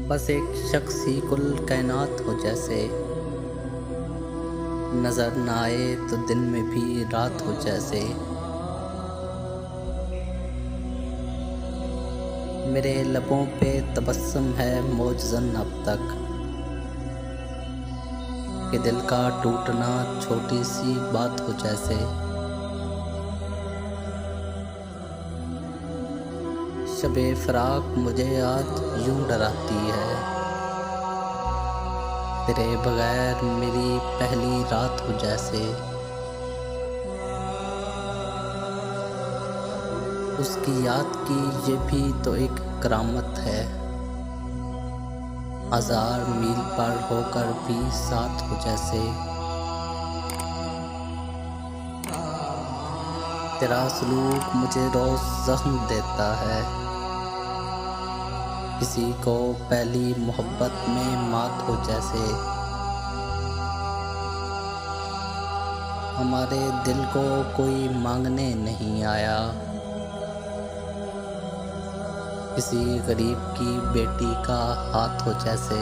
बस एक शख्स ही कुल कायनात हो जैसे, नजर न आए तो दिन में भी रात हो जैसे। मेरे लबों पे तबस्सुम है मौजज़न अब तक, कि दिल का टूटना छोटी सी बात हो जैसे। शबे फराक मुझे आज यूं डराती है, तेरे बगैर मेरी पहली रात हो जैसे। उसकी याद की ये भी तो एक करामत है, 1000 मील पर होकर भी साथ हो जैसे। तेरा सलूक मुझे रोज जख्म देता है, किसी को पहली मोहब्बत में मात हो जैसे। हमारे दिल को कोई मांगने नहीं आया, किसी गरीब की बेटी का हाथ हो जैसे।